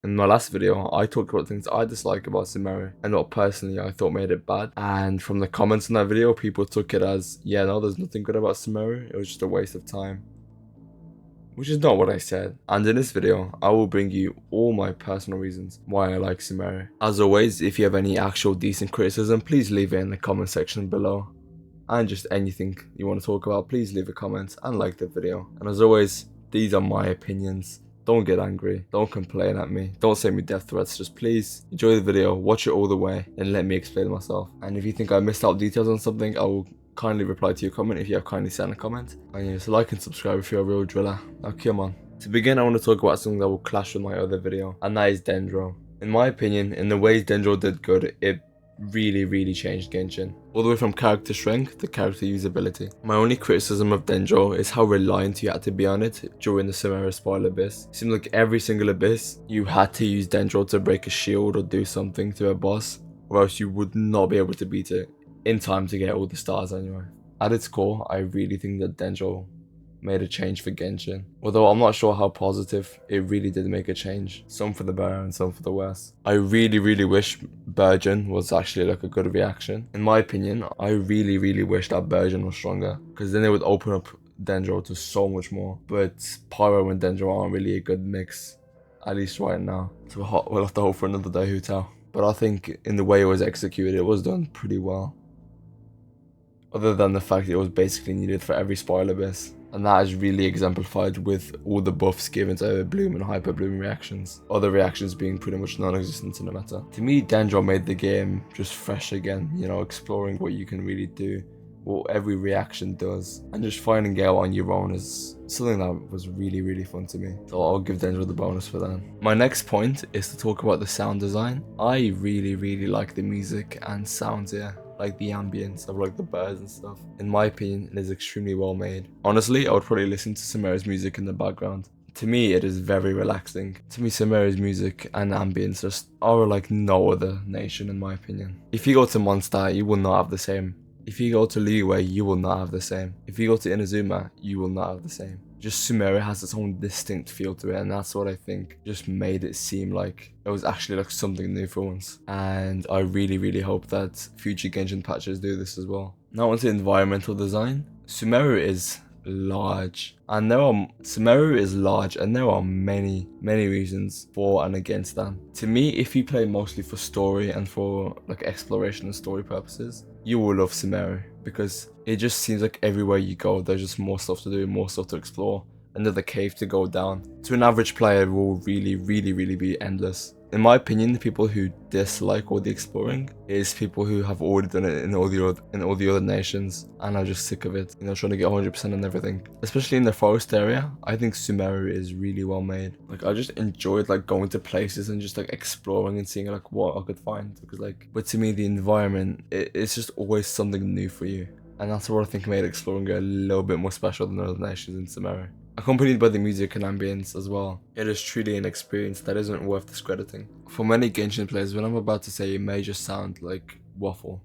In my last video, I talked about things I dislike about Sumeru and what personally I thought made it bad. And from the comments in that video, people took it as, yeah, no, there's nothing good about Sumeru. It was just a waste of time. Which is not what I said. And in this video, I will bring you all my personal reasons why I like Sumeru. As always, if you have any actual decent criticism, please leave it in the comment section below. And just anything you want to talk about, please leave a comment and like the video. And as always, these are my opinions. Don't get angry, don't complain at me, don't send me death threats, just please enjoy the video, watch it all the way, and let me explain myself. And if you think I missed out details on something, I will kindly reply to your comment if you have kindly sent a comment. And yeah, so like and subscribe if you're a real driller. Now come on. To begin, I want to talk about something that will clash with my other video, and that is Dendro. In my opinion, in the ways Dendro did good, it really changed Genshin. All the way from character strength to character usability. My only criticism of Dendro is how reliant you had to be on it during the Sumeru spoil abyss. It seemed like every single abyss, you had to use Dendro to break a shield or do something to a boss, or else you would not be able to beat it in time to get all the stars anyway. At its core, I really think that Dendro made a change for Genshin. Although I'm not sure how positive, it really did make a change. Some for the better and some for the worse. I really wish Burgeon was actually like a good reaction. In my opinion, I really wish that Burgeon was stronger, because then it would open up Dendro to so much more. But Pyro and Dendro aren't really a good mix, at least right now. So we'll have to hope for another day, who tell. But I think in the way it was executed, it was done pretty well. Other than the fact it was basically needed for every spoil abyss. And that is really exemplified with all the buffs given to Bloom and Hyper Bloom reactions. Other reactions being pretty much non-existent in the meta. To me, Dendro made the game just fresh again, you know, exploring what you can really do, what every reaction does, and just finding out on your own is something that was really fun to me. So I'll give Dendro the bonus for that. My next point is to talk about the sound design. I really like the music and sounds here. Like the ambience of like the birds and stuff. In my opinion, it is extremely well made. Honestly, I would probably listen to Sumeru's music in the background. To me, it is very relaxing. To me, Sumeru's music and ambience just are like no other nation in my opinion. If you go to Mondstadt, you will not have the same. If you go to Liyue, you will not have the same. If you go to Inazuma, you will not have the same. Just Sumeru has its own distinct feel to it, and that's what I think just made it seem like it was actually like something new for once. And I really hope that future Genshin patches do this as well. Now onto environmental design. Sumeru is large, and there are many reasons for and against that. To me, if you play mostly for story and for like exploration and story purposes, you will love Sumeru, because it just seems like everywhere you go there's just more stuff to do, more stuff to explore, another cave to go down. To an average player, it will really be endless. In my opinion, the people who dislike all the exploring is people who have already done it in all the other nations and are just sick of it, you know, trying to get 100% and everything. Especially in the forest area, I think Sumeru is really well made. Like, I just enjoyed like going to places and just like exploring and seeing like what I could find, because like, but to me the environment, it's just always something new for you, and that's what I think made exploring a little bit more special than other nations in Sumeru. Accompanied by the music and ambience as well. It is truly an experience that isn't worth discrediting. For many Genshin players, what I'm about to say may just sound like waffle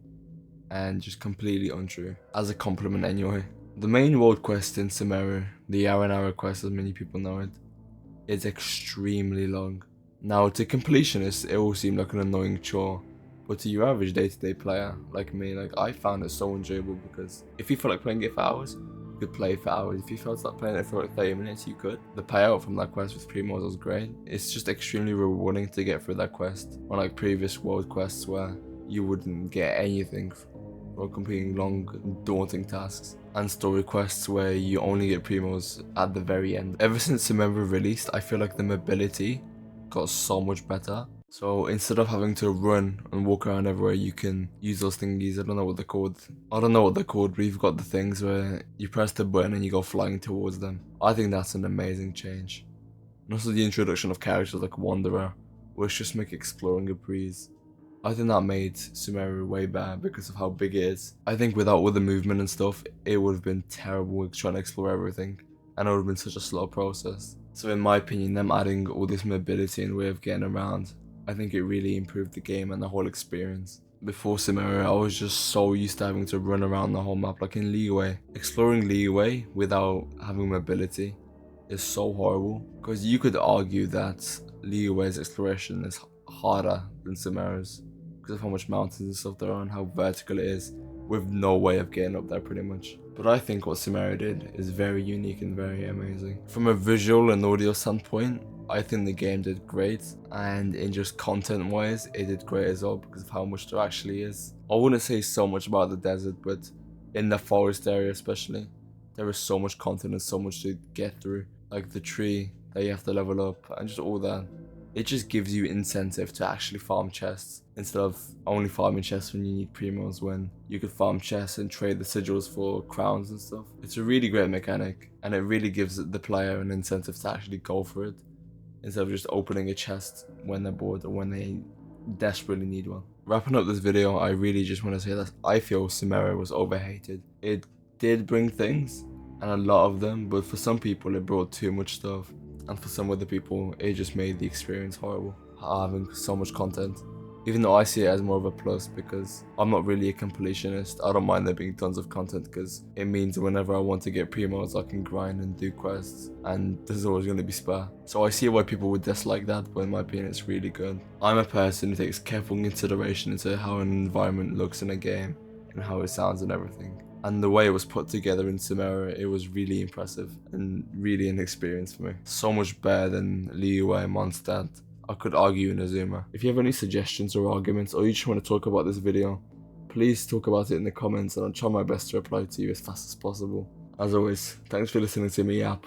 and just completely untrue, as a compliment anyway. The main world quest in Sumeru, the hour quest as many people know it, is extremely long. Now to completionists it will seem like an annoying chore, but to your average day-to-day player like me, like I found it so enjoyable, because if you feel like playing it for hours, you could play for hours. If you felt like playing it for like 30 minutes, you could. The payout from that quest with Primos was great. It's just extremely rewarding to get through that quest, unlike previous world quests where you wouldn't get anything for completing long, daunting tasks, and story quests where you only get Primos at the very end. Ever since Sumeru released, I feel like the mobility got so much better. So instead of having to run and walk around everywhere, you can use those thingies. I don't know what they're called, but you've got the things where you press the button and you go flying towards them. I think that's an amazing change. And also the introduction of characters like Wanderer, which just make exploring a breeze. I think that made Sumeru way better because of how big it is. I think without all the movement and stuff, it would have been terrible trying to explore everything, and it would have been such a slow process. So in my opinion, them adding all this mobility and way of getting around, I think it really improved the game and the whole experience. Before Sumeru, I was just so used to having to run around the whole map, like in Liyue. Exploring Liyue without having mobility is so horrible, because you could argue that Liyue's exploration is harder than Sumeru's because of how much mountains and stuff there are and how vertical it is, with no way of getting up there pretty much. But I think what Sumeru did is very unique and very amazing. From a visual and audio standpoint, I think the game did great, and in just content wise, it did great as well because of how much there actually is. I wouldn't say so much about the desert, but in the forest area especially, there is so much content and so much to get through. Like the tree that you have to level up and just all that. It just gives you incentive to actually farm chests instead of only farming chests when you need primos, when you could farm chests and trade the sigils for crowns and stuff. It's a really great mechanic, and it really gives the player an incentive to actually go for it instead of just opening a chest when they're bored or when they desperately need one. Wrapping up this video, I really just want to say that I feel Sumeru was overhated. It did bring things, and a lot of them, but for some people it brought too much stuff, and for some other people it just made the experience horrible, having so much content. Even though I see it as more of a plus because I'm not really a completionist. I don't mind there being tons of content because it means whenever I want to get primos I can grind and do quests, and there's always going to be spare. So I see why people would dislike that, but in my opinion it's really good. I'm a person who takes careful consideration into how an environment looks in a game and how it sounds and everything. And the way it was put together in Sumeru, it was really impressive and really an experience for me. So much better than Liyue and Mondstadt. I could argue in Azuma. If you have any suggestions or arguments, or you just want to talk about this video, please talk about it in the comments and I'll try my best to reply to you as fast as possible. As always, thanks for listening to me yap.